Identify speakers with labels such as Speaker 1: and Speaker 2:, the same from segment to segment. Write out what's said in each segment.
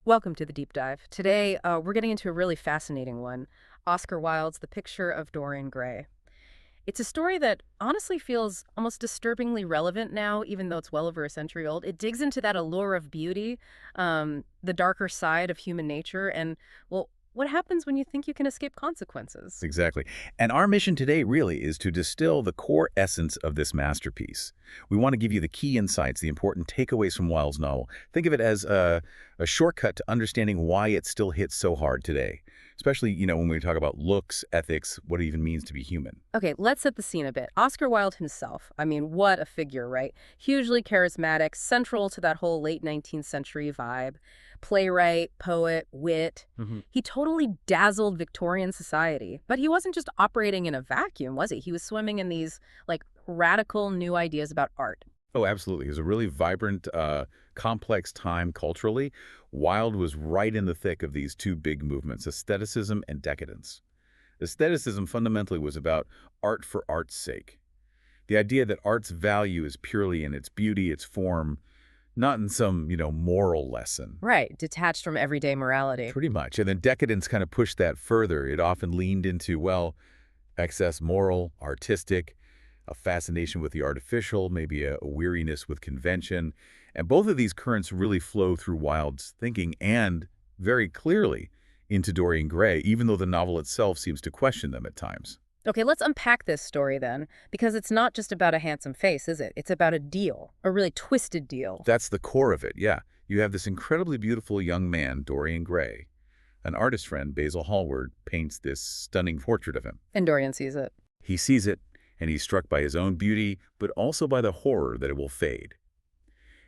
Speaker 1: Welcome to the deep dive. Today, we're getting into a really fascinating one, Oscar Wilde's The Picture of Dorian Gray. It's a story that honestly feels almost disturbingly relevant now, even though it's well over a century old. It digs into that allure of beauty, the darker side of human nature, and, well, what happens when you think you can escape consequences?
Speaker 2: Exactly. And our mission today really is to distill the core essence of this masterpiece. We want to give you the key insights, the important takeaways from Wilde's novel. Think of it as a shortcut to understanding why it still hits so hard today, especially, when we talk about looks, ethics, what it even means to be human.
Speaker 1: Okay, let's set the scene a bit. Oscar Wilde himself, I mean, what a figure, right? Hugely charismatic, central to that whole late 19th century vibe. Playwright, poet, wit. He totally dazzled Victorian society. But he wasn't just operating in a vacuum, was he? He was swimming in these, radical new ideas about art.
Speaker 2: Oh, absolutely. It was a really vibrant, complex time culturally. Wilde was right in the thick of these two big movements, aestheticism and decadence. Aestheticism fundamentally was about art for art's sake. The idea that art's value is purely in its beauty, its form, not in some, moral lesson.
Speaker 1: Right, detached from everyday morality.
Speaker 2: Pretty much. And then decadence kind of pushed that further. It often leaned into, excess moral, artistic, a fascination with the artificial, maybe a weariness with convention. And both of these currents really flow through Wilde's thinking and, very clearly, into Dorian Gray, even though the novel itself seems to question them at times.
Speaker 1: Okay, let's unpack this story then, because it's not just about a handsome face, is it? It's about a deal, a really twisted deal.
Speaker 2: That's the core of it, yeah. You have this incredibly beautiful young man, Dorian Gray. An artist friend, Basil Hallward, paints this stunning portrait of him.
Speaker 1: And Dorian sees it.
Speaker 2: He sees it, and he's struck by his own beauty, but also by the horror that it will fade.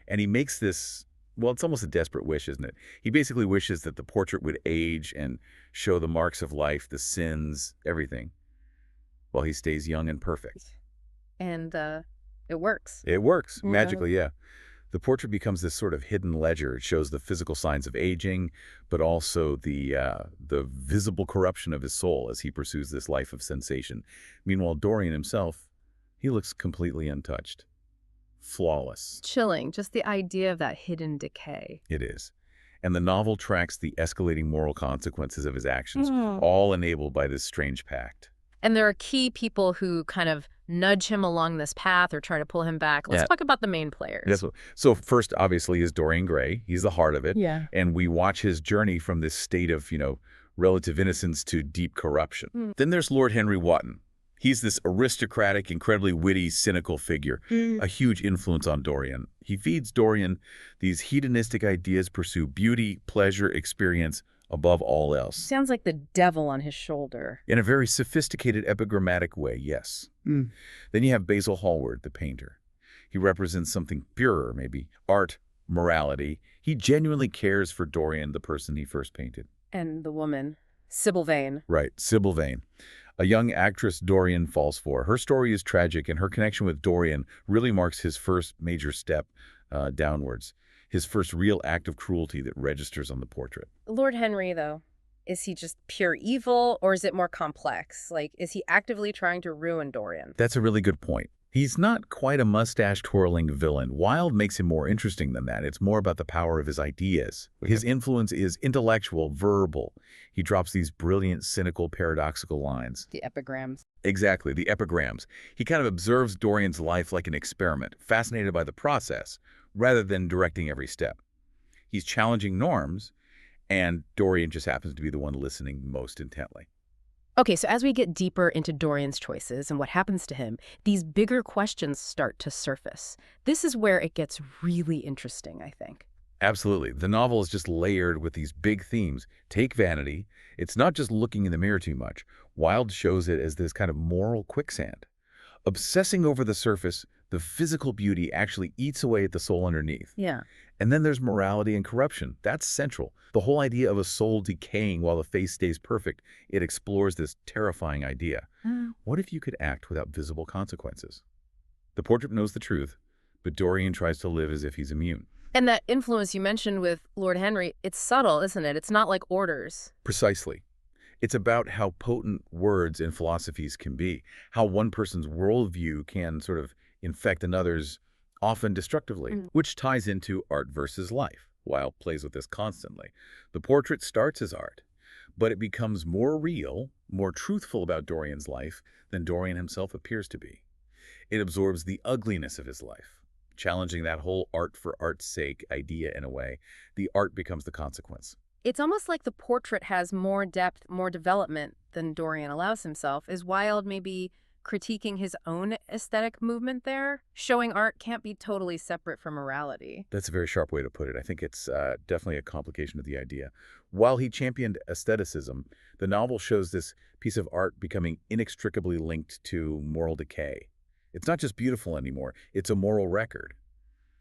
Speaker 2: And he makes this, it's almost a desperate wish, isn't it? He basically wishes that the portrait would age and show the marks of life, the sins, everything, while he stays young and perfect.
Speaker 1: And it works.
Speaker 2: It works,
Speaker 1: Yeah.
Speaker 2: magically, yeah. The portrait becomes this sort of hidden ledger. It shows the physical signs of aging, but also the visible corruption of his soul as he pursues this life of sensation. Meanwhile, Dorian himself, he looks completely untouched. Flawless.
Speaker 1: Chilling, just the idea of that hidden decay.
Speaker 2: It is. And the novel tracks the escalating moral consequences of his actions, all enabled by this strange pact.
Speaker 1: And there are key people who kind of nudge him along this path or try to pull him back. Let's talk about the main players.
Speaker 2: So first, obviously, is Dorian Gray. He's the heart of it.
Speaker 1: Yeah.
Speaker 2: And we watch his journey from this state of, relative innocence to deep corruption. Then there's Lord Henry Wotton. He's this aristocratic, incredibly witty, cynical figure, a huge influence on Dorian. He feeds Dorian these hedonistic ideas, pursue beauty, pleasure, experience, above all else.
Speaker 1: Sounds like the devil on his shoulder.
Speaker 2: In a very sophisticated, epigrammatic way, yes. Then you have Basil Hallward, the painter. He represents something purer, maybe art, morality. He genuinely cares for Dorian, the person he first painted.
Speaker 1: And the woman, Sybil Vane.
Speaker 2: Right, Sybil Vane. A young actress Dorian falls for. Her story is tragic, and her connection with Dorian really marks his first major step downwards. His first real act of cruelty that registers on the portrait.
Speaker 1: Lord Henry, though, is he just pure evil, or is it more complex? Is he actively trying to ruin Dorian?
Speaker 2: That's a really good point. He's not quite a mustache-twirling villain. Wilde makes him more interesting than that. It's more about the power of his ideas. His influence is intellectual, verbal. He drops these brilliant, cynical, paradoxical lines.
Speaker 1: The epigrams.
Speaker 2: Exactly, the epigrams. He kind of observes Dorian's life like an experiment, fascinated by the process, rather than directing every step. He's challenging norms, and Dorian just happens to be the one listening most intently.
Speaker 1: Okay, so as we get deeper into Dorian's choices and what happens to him, these bigger questions start to surface. This is where it gets really interesting, I think.
Speaker 2: Absolutely. The novel is just layered with these big themes. Take vanity. It's not just looking in the mirror too much. Wilde shows it as this kind of moral quicksand. Obsessing over the surface, the physical beauty actually eats away at the soul underneath.
Speaker 1: Yeah.
Speaker 2: And then there's morality and corruption. That's central. The whole idea of a soul decaying while the face stays perfect, it explores this terrifying idea. What if you could act without visible consequences? The portrait knows the truth, but Dorian tries to live as if he's immune.
Speaker 1: And that influence you mentioned with Lord Henry, it's subtle, isn't it? It's not like orders.
Speaker 2: Precisely. It's about how potent words and philosophies can be, how one person's worldview can sort of infect another's often destructively, which ties into art versus life. Wilde plays with this constantly. The portrait starts as art, but it becomes more real, more truthful about Dorian's life than Dorian himself appears to be. It absorbs the ugliness of his life, challenging that whole art for art's sake idea in a way. The art becomes the consequence.
Speaker 1: It's almost like the portrait has more depth, more development than Dorian allows himself. Is Wilde maybe critiquing his own aesthetic movement there? Showing art can't be totally separate from morality.
Speaker 2: That's a very sharp way to put it. I think it's definitely a complication of the idea. While he championed aestheticism, the novel shows this piece of art becoming inextricably linked to moral decay. It's not just beautiful anymore, it's a moral record.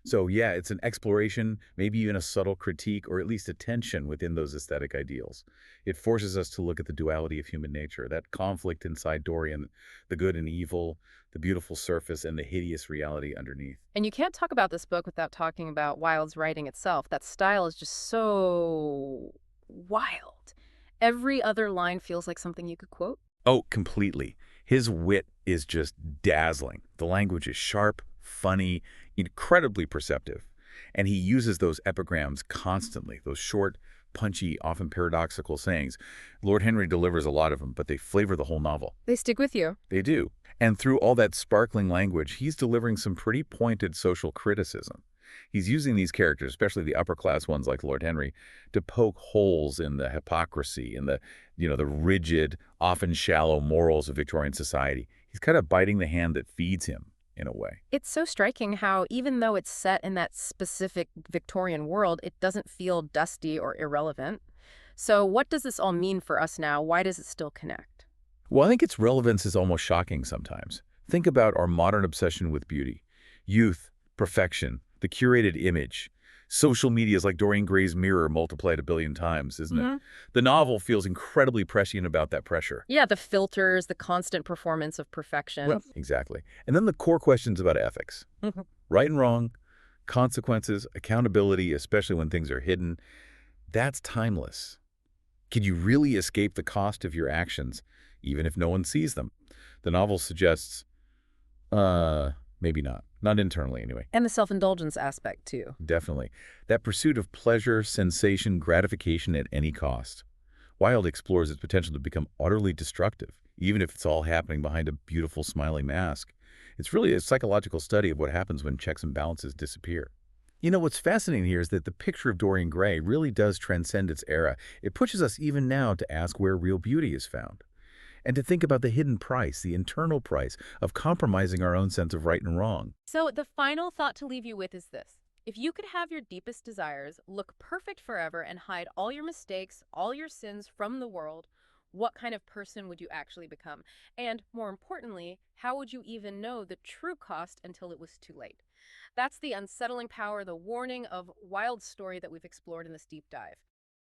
Speaker 2: So yeah, it's an exploration, maybe even a subtle critique, or at least a tension within those aesthetic ideals. It forces us to look at the duality of human nature, that conflict inside Dorian, the good and evil, the beautiful surface, and the hideous reality underneath.
Speaker 1: And you can't talk about this book without talking about Wilde's writing itself. That style is just so wild. Every other line feels like something you could quote.
Speaker 2: Oh, completely. His wit is just dazzling. The language is sharp, funny, incredibly perceptive. And he uses those epigrams constantly, those short, punchy, often paradoxical sayings. Lord Henry delivers a lot of them, but they flavor the whole novel.
Speaker 1: They stick with you.
Speaker 2: They do. And through all that sparkling language, he's delivering some pretty pointed social criticism. He's using these characters, especially the upper-class ones like Lord Henry, to poke holes in the hypocrisy and the rigid, often shallow morals of Victorian society. He's kind of biting the hand that feeds him, in a way.
Speaker 1: It's so striking how, even though it's set in that specific Victorian world, it doesn't feel dusty or irrelevant. So what does this all mean for us now? Why does it still connect?
Speaker 2: Well, I think its relevance is almost shocking sometimes. Think about our modern obsession with beauty. Youth, perfection, the curated image. Social media is like Dorian Gray's mirror multiplied a billion times, isn't it? The novel feels incredibly prescient about that pressure.
Speaker 1: Yeah, the filters, the constant performance of perfection.
Speaker 2: Well, exactly. And then the core questions about ethics.
Speaker 1: Mhm.
Speaker 2: Right and wrong, consequences, accountability, especially when things are hidden. That's timeless. Can you really escape the cost of your actions, even if no one sees them? The novel suggests, maybe not. Not internally, anyway.
Speaker 1: And the self-indulgence aspect, too.
Speaker 2: Definitely. That pursuit of pleasure, sensation, gratification at any cost. Wilde explores its potential to become utterly destructive, even if it's all happening behind a beautiful, smiling mask. It's really a psychological study of what happens when checks and balances disappear. You know, what's fascinating here is that the picture of Dorian Gray really does transcend its era. It pushes us even now to ask where real beauty is found, and to think about the hidden price, the internal price of compromising our own sense of right and wrong.
Speaker 1: So the final thought to leave you with is this. If you could have your deepest desires look perfect forever and hide all your mistakes, all your sins from the world, what kind of person would you actually become? And more importantly, how would you even know the true cost until it was too late? That's the unsettling power, the warning of Wilde's story that we've explored in this deep dive.